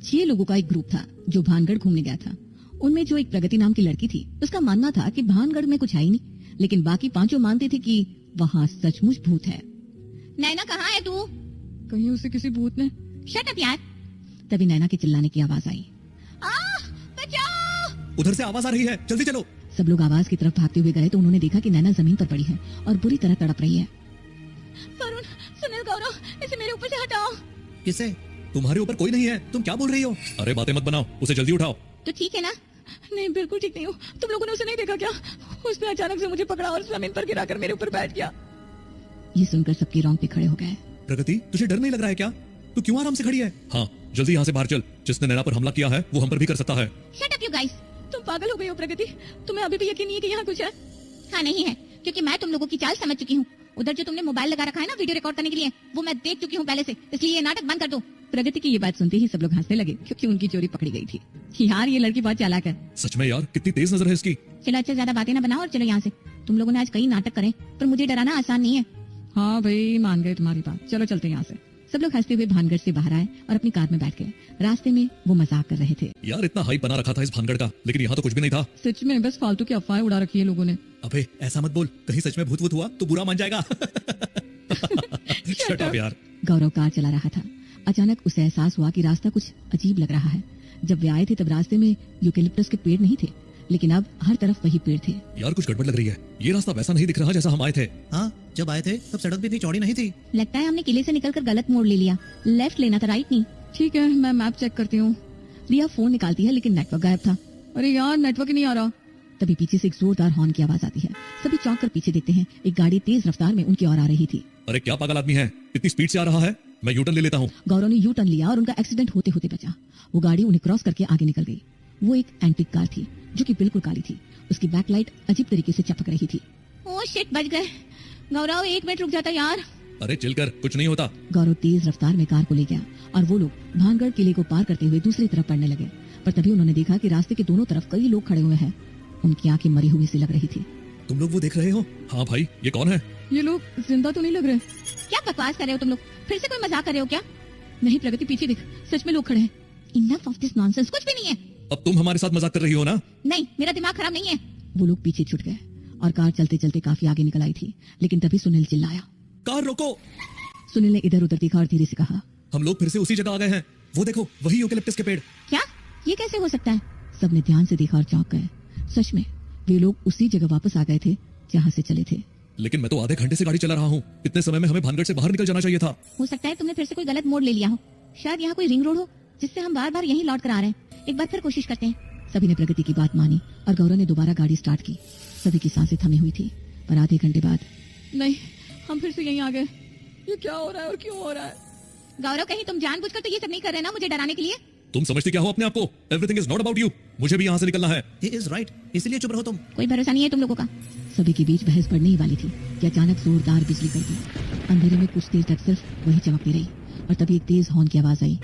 6 लोगों का एक ग्रुप था जो भानगढ़ घूमने गया था। उनमें जो एक प्रगति नाम की लड़की थी, उसका मानना था कि भानगढ़ में कुछ है ही नहीं, लेकिन बाकी 5 मानते थे कि वहाँ सचमुच भूत है। नैना कहाँ है तू? कहीं उसे किसी भूत ने। शट अप यार। तभी नैना के चिल्लाने की आवाज आई। बचाओ! उधर से आवाज आ रही है, जल्दी चलो। सब लोग आवाज की तरफ भागते हुए गए तो उन्होंने देखा कि नैना जमीन पर पड़ी है और बुरी तरह तड़प रही है। वरुण, सुनील, गौरव, इसे मेरे ऊपर से हटाओ। किसे? तुम्हारे ऊपर कोई नहीं है, तुम क्या बोल रही हो? अरे बातें मत बनाओ, उसे जल्दी उठाओ। तो ठीक है ना? नहीं, बिल्कुल ठीक नहीं हूँ। तुम लोगों ने उसे नहीं देखा क्या? उसने अचानक से मुझे पकड़ा और जमीन पर गिराकर मेरे ऊपर बैठ गया। ये सुनकर सबके रोंगटे खड़े हो गए। प्रगति, तुझे डर नहीं लग रहा है क्या? तू क्यों आराम से खड़ी है? हाँ, जल्दी यहाँ से बाहर चल। जिसने नैना पर हमला किया है वो हम पर भी कर सकता है। Shut up you guys. तुम पागल हो गई हो प्रगति? तुम्हें अभी भी यकीन नहीं है कि यहाँ कुछ है? हाँ, नहीं है, क्योंकि मैं तुम लोगों की चाल समझ चुकी हूँ। उधर जो तुमने मोबाइल लगा रखा है ना वीडियो रिकॉर्ड करने के लिए, वो मैं देख चुकी हूँ पहले से, इसलिए ये नाटक बंद कर दो। प्रगति की ये बात सुनते ही सब लोग हंसने लगे, क्योंकि उनकी चोरी पकड़ी गई थी। यार, ये लड़की बहुत चालाक है। सच में यार, कितनी तेज नजर है इसकी। चलो अच्छा, ज्यादा बातें ना बनाओ और चलो यहाँ से। तुम लोगों ने आज कई नाटक करे, पर मुझे डराना आसान नहीं है। हाँ भाई, मान गए तुम्हारी बात। चलो चलते यहाँ से। सब लोग हंसते हुए भानगढ़ से बाहर आए और अपनी कार में बैठ गए। रास्ते में वो मजाक कर रहे थे। यार, इतना हाइप बना रखा था इस भानगढ़ का, लेकिन यहाँ तो कुछ भी नहीं था। सच में बस फालतू की अफवाहें उड़ा रखी है लोगों ने। अबे ऐसा मत बोल, कहीं सच में भूत वूत हुआ तो बुरा मान जाएगा। शट अप यार। गौरव कार चला रहा था। अचानक उसे एहसास हुआ कि रास्ता कुछ अजीब लग रहा है। जब वे आए थे तब रास्ते में यूकेलिप्टस के पेड़ नहीं थे, लेकिन अब हर तरफ वही पेड़ थे। यार, कुछ गड़बड़ लग रही है। ये रास्ता वैसा नहीं दिख रहा जैसा हम आए थे। हाँ, जब आए थे तब सड़क भी इतनी चौड़ी नहीं थी। लगता है हमने किले से निकलकर गलत मोड़ ले लिया। लेफ्ट लेना था, राइट नहीं। ठीक है, मैं मैप चेक करती हूँ। रिया फोन निकालती है, लेकिन नेटवर्क गायब था। अरे यार, नेटवर्क ही नहीं आ रहा। तभी पीछे से एक जोरदार हॉर्न की आवाज आती है। सभी चौंक कर पीछे देखते हैं। एक गाड़ी तेज रफ्तार में उनकी ओर आ रही थी। अरे क्या पागल आदमी है, इतनी स्पीड से आ रहा है। मैं यू टर्न ले लेता हूँ। गौरव ने यू टर्न लिया और उनका एक्सीडेंट होते होते बचा। वो गाड़ी उन्हें क्रॉस करके आगे निकल गई। वो एक एंटीक कार थी जो कि बिल्कुल काली थी। उसकी बैकलाइट अजीब तरीके से चमक रही थी। ओह शिट, बच गए। गौरव, 1 मिनट रुक जाता यार। अरे चिल कर, कुछ नहीं होता। गौरव तेज रफ्तार में कार को ले गया और वो लोग भानगढ़ किले को पार करते हुए दूसरी तरफ बढ़ने लगे। पर तभी उन्होंने देखा कि रास्ते के दोनों तरफ कई लोग खड़े हुए हैं। उनकी आंखें मरी हुई सी लग रही थी। तुम लोग वो देख रहे हो? हाँ भाई, ये कौन है? ये लोग जिंदा तो नहीं लग रहे। क्या बकवास कर रहे हो तुम लोग? फिर से कोई मजाक कर रहे हो क्या? नहीं प्रगति, पीछे देख, सच में लोग खड़े हैं। Enough of this nonsense. कुछ भी नहीं है। अब तुम हमारे साथ मजाक कर रही हो ना? नहीं, मेरा दिमाग खराब नहीं है। वो लोग पीछे छूट गए और कार चलते चलते काफी आगे निकल आई थी। लेकिन तभी सुनील चिल्लाया, कार रोको। सुनील ने इधर उधर देखा और धीरे से कहा, हम लोग फिर से उसी जगह आ गए हैं। वो देखो, वही यूकेलिप्टस के पेड़। क्या? ये कैसे हो सकता है? सबने ध्यान से देखा और चौंक गए। सच में वे लोग उसी जगह वापस आ गए थे जहाँ से चले थे। लेकिन मैं तो आधे घंटे से गाड़ी चला रहा हूँ। इतने समय में हमें भानगढ़ से बाहर निकल जाना चाहिए था। हो सकता है तुमने फिर से कोई गलत मोड़ ले लिया हो। शायद यहाँ कोई रिंग रोड हो जिससे हम बार बार यहीं लौट कर आ रहे हैं। एक बार फिर कोशिश करते हैं। सभी ने प्रगति की बात मानी और गौरव ने दोबारा गाड़ी स्टार्ट की। सभी की सांसें थमी हुई थी। पर आधे घंटे बाद, नहीं, हम फिर से यहीं आ गए। ये क्या हो रहा है और क्यों हो रहा है? गौरव, कहीं तुम जानबूझकर तो ये सब नहीं कर रहे ना मुझे डराने के लिए? तुम समझते क्या हो अपने आप को? Everything is not about you. मुझे भी यहाँ से निकलना है। He is right, इसलिए चुप रहो तुम। कोई भरोसा नहीं है तुम लोगों का। सभी के बीच बहस बढ़ने ही वाली थी कि अचानक जोरदार बिजली कड़की। अंधेरे में कुछ देर तक सिर्फ वही चमकती रही और तभी एक तेज हॉर्न की आवाज आई।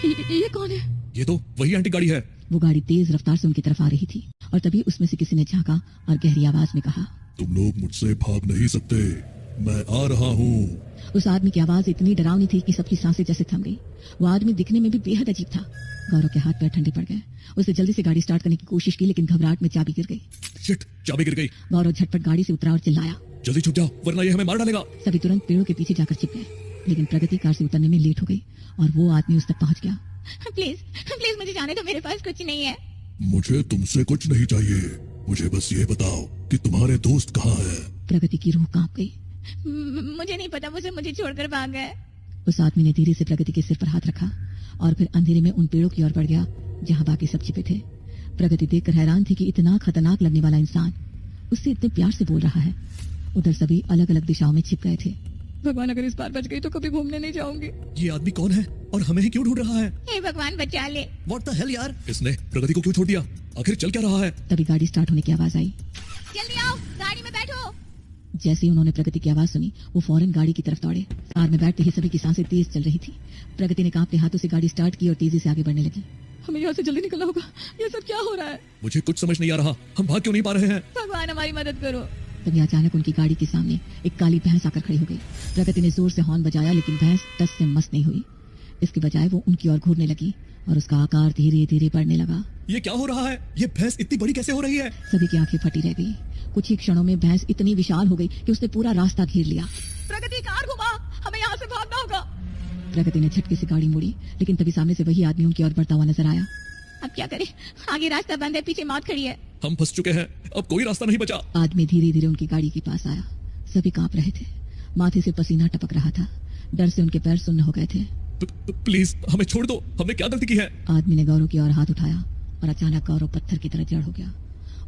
ये कौन है? ये तो वही एंटी गाड़ी है। वो गाड़ी तेज रफ्तार से उनकी तरफ आ रही थी और तभी उसमें से किसी ने झांका और गहरी आवाज में कहा, तुम लोग मुझसे भाग नहीं सकते, मैं आ रहा हूँ। उस आदमी की आवाज इतनी डरावनी थी कि सबकी सांसें जैसे थम गई। वो आदमी दिखने में भी बेहद अजीब था। गौरव के हाथ पैर ठंडे पड़ गए। उसने जल्दी से गाड़ी स्टार्ट करने की कोशिश की, लेकिन घबराहट में चाबी गिर गई। शिट, चाबी गिर गई। गौरव झटपट गाड़ी से उतरा और चिल्लाया, जल्दी छुप जाओ वरना ये हमें मार डालेगा। सभी तुरंत पेड़ों के पीछे जाकर छिप गए, लेकिन प्रगति कार से उतरने में लेट हो गई और वो आदमी उस तक पहुंच गया। प्लीज प्लीज मुझे जाने दो, मेरे पास कुछ नहीं है। मुझे तुमसे कुछ नहीं चाहिए, मुझे बस ये बताओ कि तुम्हारे दोस्त कहाँ है? प्रगति की रूह कांप गई। मुझे नहीं पता, मुझे छोड़कर भाग गए। उस आदमी ने धीरे से प्रगति के सिर पर हाथ रखा और फिर अंधेरे में उन पेड़ों की ओर बढ़ गया जहाँ बाकी सब छिपे थे। प्रगति देखकर हैरान थी कि इतना खतरनाक लगने वाला इंसान उससे इतने प्यार से बोल रहा है। उधर सभी अलग अलग दिशाओं में छिप गए थे। भगवान, अगर इस बार बच गई तो कभी घूमने नहीं जाऊंगी। ये आदमी कौन है और हमें ही क्यों ढूंढ रहा है? हे भगवान, बचा ले। What the hell यार? इसने प्रगति को क्यों छोड़ दिया? आखिर चल क्या रहा है? तभी गाड़ी स्टार्ट होने की आवाज आई। जल्दी आओ, गाड़ी में बैठो। जैसे ही उन्होंने प्रगति की आवाज सुनी, वो फौरन गाड़ी की तरफ दौड़े। कार में बैठते ही सभी की सांसें तेज चल रही थी। प्रगति ने कांपते हाथों से गाड़ी स्टार्ट की और तेजी से आगे बढ़ने लगी। हमें यहाँ से जल्दी निकलना होगा। ये सब क्या हो रहा है? मुझे कुछ समझ नहीं आ रहा। हम भाग क्यों नहीं पा रहे हैं? भगवान, हमारी मदद करो। तभी अचानक उनकी गाड़ी के सामने एक काली भैंस आकर खड़ी हो गई। प्रगति ने जोर से हॉर्न बजाया, लेकिन भैंस टस से मस नहीं हुई। इसके बजाय वो उनकी ओर घूरने लगी और उसका आकार धीरे धीरे बढ़ने लगा। ये क्या हो रहा है? ये भैंस इतनी बड़ी कैसे हो रही है? सभी की आंखें फटी रह गई। कुछ ही क्षणों में भैंस इतनी विशाल हो गई कि उसने पूरा रास्ता घेर लिया। प्रगति, कार घुमा, हमें यहाँ से भागना होगा। प्रगति ने झटके से गाड़ी मोड़ी, लेकिन तभी सामने से वही आदमी उनकी ओर बढ़ता हुआ नजर आया। अब क्या करें? आगे रास्ता बंद है, पीछे मौत खड़ी है। हम फंस चुके हैं, अब कोई रास्ता नहीं बचा। आदमी धीरे धीरे उनकी गाड़ी के पास आया। सभी कांप रहे थे, माथे से पसीना टपक रहा था, डर से उनके पैर सुन्न हो गए थे। प्लीज हमें छोड़ दो, हमने क्या गलती की है? आदमी ने गौरव की ओर हाथ उठाया और अचानक गौरव पत्थर की तरह जड़ हो गया।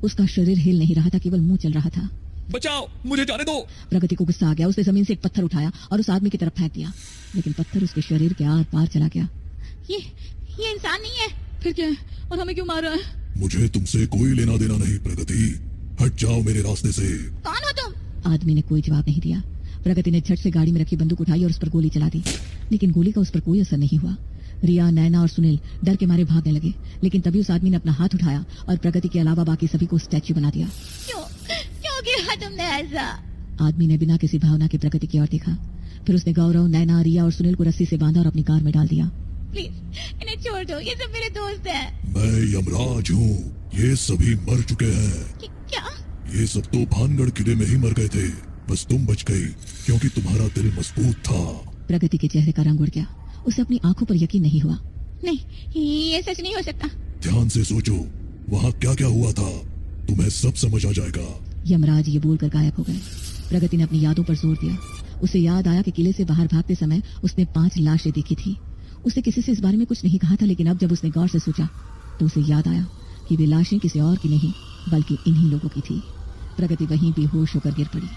उसका शरीर हिल नहीं रहा था, केवल मुंह चल रहा था। बचाओ, मुझे जाने दो। प्रगति को गुस्सा आ गया। उसने जमीन से एक पत्थर उठाया और उस आदमी की तरफ फेंक दिया, लेकिन पत्थर उसके शरीर के आर पार चला गया। ये इंसान नहीं है। फिर क्या है? और हमें क्यों मार रहा है? मुझे तुमसे कोई लेना देना नहीं प्रगति, हट जाओ मेरे रास्ते से। कौन हो तुम? आदमी ने कोई जवाब नहीं दिया। प्रगति ने झट से गाड़ी में रखी बंदूक उठाई और उस पर गोली चला दी, लेकिन गोली का उस पर कोई असर नहीं हुआ। रिया, नैना और सुनील डर के मारे भागने लगे, लेकिन तभी उस आदमी ने अपना हाथ उठाया और प्रगति के अलावा बाकी सभी को स्टैच्यू बना दिया। क्यों किया तुमने ऐसा? आदमी ने बिना किसी भावना के प्रगति की ओर देखा, फिर उसने गौरव, नैना, रिया और सुनील को रस्सी से बांधा और अपनी कार में डाल दिया। प्लीज इन्हें छोड़ दो, ये सब मेरे दोस्त हैं। मैं यमराज हूँ, ये सभी मर चुके हैं। क्या? ये सब तो भानगढ़ किले में ही मर गए थे, बस तुम बच गई क्योंकि तुम्हारा दिल मजबूत था। प्रगति के चेहरे का रंग उड़ गया। उसे अपनी आंखों पर यकीन नहीं हुआ। नहीं, ये सच नहीं हो सकता। ध्यान से सोचो, वहाँ क्या क्या हुआ था, तुम्हें सब समझ आ जाएगा। यमराज ये बोलकर गायब हो गए। प्रगति ने अपनी यादों पर जोर दिया। उसे याद आया कि किले से बाहर भागते समय उसने 5 लाशें देखी थी। उसे किसी से इस बारे में कुछ नहीं कहा था, लेकिन अब जब उसने गौर से सोचा तो उसे याद आया कि वे लाशें किसी और की नहीं बल्कि इन्हीं लोगों की थी। प्रगति वहीं बेहोश होकर गिर पड़ी।